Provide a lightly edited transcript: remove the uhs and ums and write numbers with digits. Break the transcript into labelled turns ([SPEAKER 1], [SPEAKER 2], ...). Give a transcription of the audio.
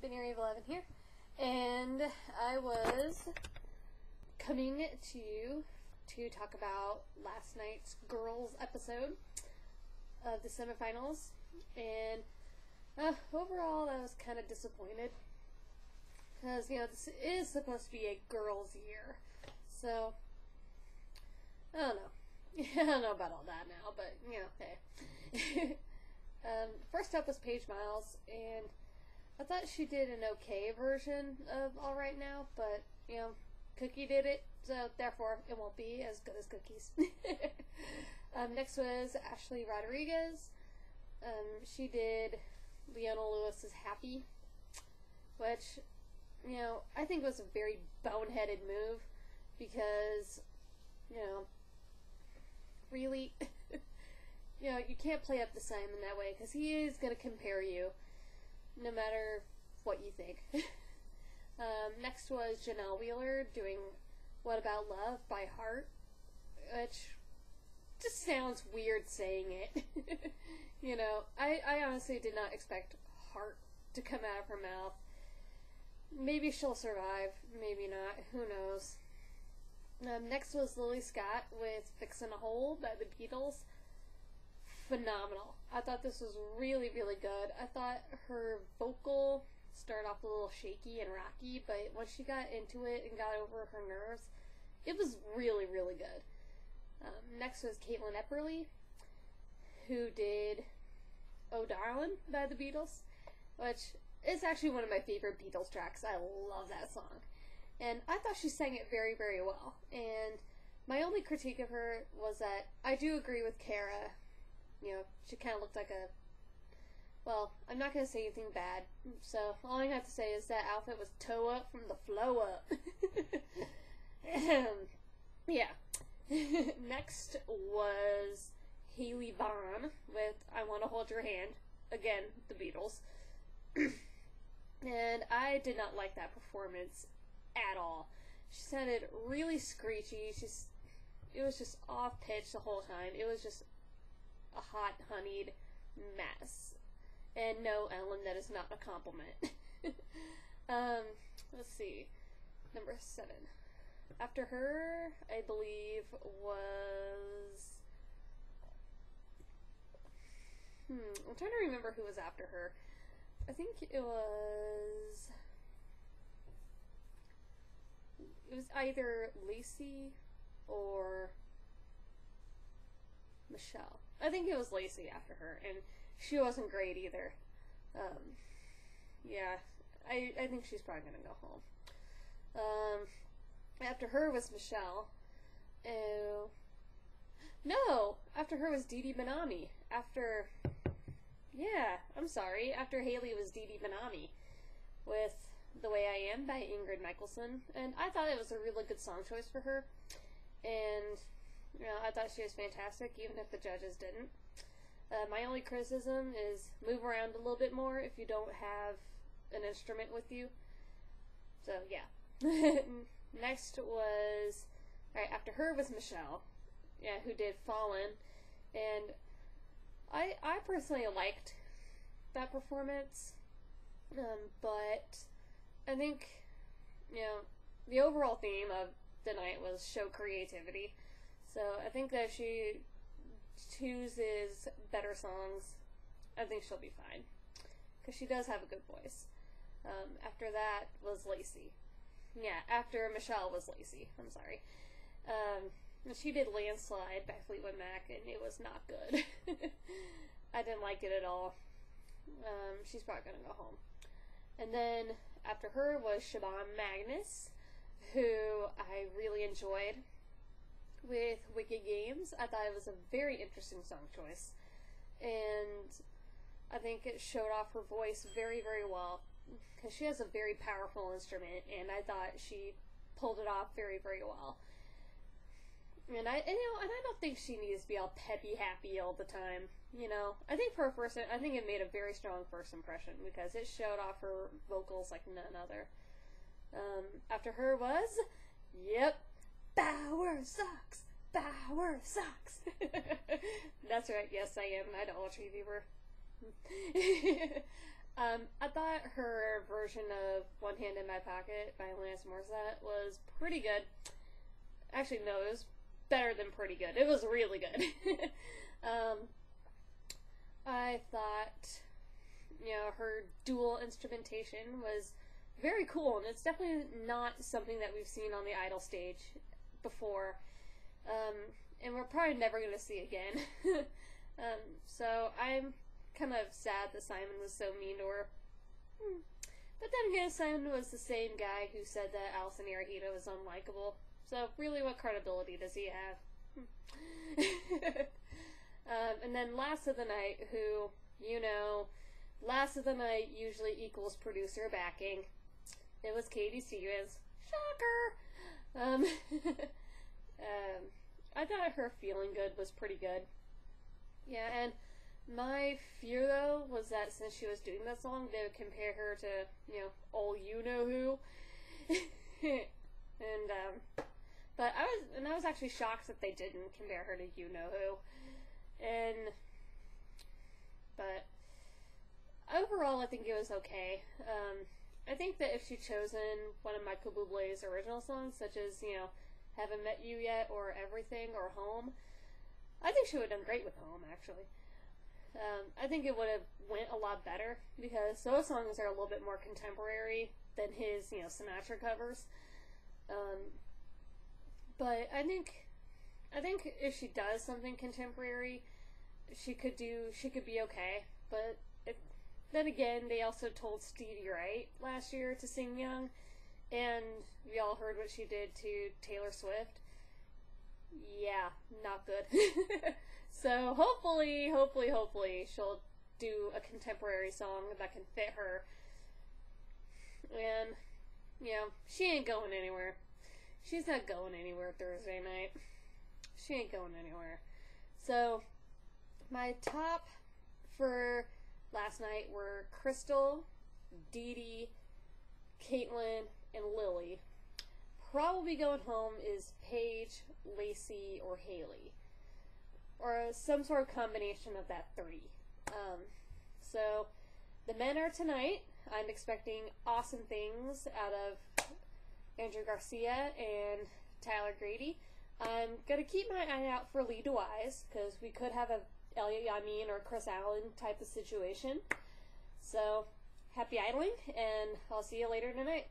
[SPEAKER 1] Binary of 11 here, and I was coming to you to talk about last night's girls episode of the semifinals, and overall I was kind of disappointed because, you know, this is supposed to be a girls' year, so I don't know. I don't know about all that now, but, you know, hey. First up was Paige Miles, and I thought she did an okay version of All Right Now, but, you know, Cookie did it, so therefore it won't be as good as Cookie's. Next was Ashley Rodriguez. She did Leona Lewis's Happy, which, you know, I think was a very boneheaded move because, you know, really, you know, you can't play up the Simon that way because he is going to compare you no matter what you think. Next was Janelle Wheeler doing What About Love by Heart, which just sounds weird saying it. You know, I honestly did not expect Heart to come out of her mouth. Maybe she'll survive, maybe not, who knows. Next was Lily Scott with Fixin' a Hole by the Beatles. Phenomenal. I thought this was really, really good. I thought her vocal started off a little shaky and rocky, but once she got into it and got over her nerves, it was really, really good. Next was Katelyn Epperly, who did Oh Darlin' by the Beatles, which is actually one of my favorite Beatles tracks. I love that song. And I thought she sang it very, very well. And my only critique of her was that I do agree with Kara. You know, she kind of looked like a... Well, I'm not going to say anything bad. So all I have to say is that outfit was toe up from the flow up. Yeah. Next was Haeley Vaughn with I Want to Hold Your Hand. Again, the Beatles. And I did not like that performance at all. She sounded really screechy. It was just off pitch the whole time. It was just a hot honeyed mess. And no, Ellen, that is not a compliment. Let's see. Number 7. After her, I believe, was... I'm trying to remember who was after her. I think it was either Lacey or Michelle. I think it was Lacey after her, and she wasn't great either. Yeah, I think she's probably gonna go home. After her was Michelle. Oh, no! After her was Didi Benami. I'm sorry. After Haeley was Didi Benami with The Way I Am by Ingrid Michaelson, and I thought it was a really good song choice for her, and, you know, I thought she was fantastic, even if the judges didn't. My only criticism is move around a little bit more if you don't have an instrument with you. So, yeah. Next was, alright, after her was Michelle, yeah, who did Fallen, and I personally liked that performance, but I think, you know, the overall theme of the night was show creativity, so I think that if she chooses better songs, I think she'll be fine, because she does have a good voice. After that was Lacey. Yeah, after Michelle was Lacey. I'm sorry. She did Landslide by Fleetwood Mac, and it was not good. I didn't like it at all. She's probably gonna go home. And then after her was Siobhan Magnus, who I really enjoyed with Wicked Games. I thought it was a very interesting song choice, and I think it showed off her voice very, very well, because she has a very powerful instrument, and I thought she pulled it off very, very well. And I don't think she needs to be all peppy happy all the time. You know, I think for a first, I think it made a very strong first impression because it showed off her vocals like none other. After her was, yep, Bow-er-sox, Bow-er-sox. That's right. Yes, I am an Idolatry viewer. I thought her version of One Hand in My Pocket by Alanis Morissette was pretty good. Actually, no, it was better than pretty good. It was really good. I thought, her dual instrumentation was very cool, and it's definitely not something that we've seen on the Idol stage before, and we're probably never going to see again. So I'm kind of sad that Simon was so mean to her. But then again, Simon was the same guy who said that Allison Arahita was unlikable. So really, what credibility does he have? And then last of the night, who, last of the night usually equals producer backing. It was Katie Stevens. Shocker! I thought her Feeling Good was pretty good. Yeah, and my fear, though, was that since she was doing that song, they would compare her to, old you-know-who. But I was actually shocked that they didn't compare her to you-know-who. But overall, I think it was okay. I think that if she'd chosen one of Michael Bublé's original songs, such as, Haven't Met You Yet, or Everything, or Home, I think she would have done great with Home, actually. I think it would have went a lot better, because those songs are a little bit more contemporary than his, Sinatra covers. But I think if she does something contemporary, she could be okay. But then again, they also told Stevie Wright last year to sing Young, and we all heard what she did to Taylor Swift. Yeah, not good. So hopefully she'll do a contemporary song that can fit her. And, she ain't going anywhere. She's not going anywhere Thursday night. She ain't going anywhere. So, my top for last night were Crystal, Didi, Katelyn, and Lilly. Probably going home is Paige, Lacey, or Haeley. Or some sort of combination of that three. So, the men are tonight. I'm expecting awesome things out of Andrew Garcia and Tyler Grady. I'm going to keep my eye out for Lee DeWise, because we could have a Elliot Yamin or Chris Allen type of situation. So, happy idling, and I'll see you later tonight.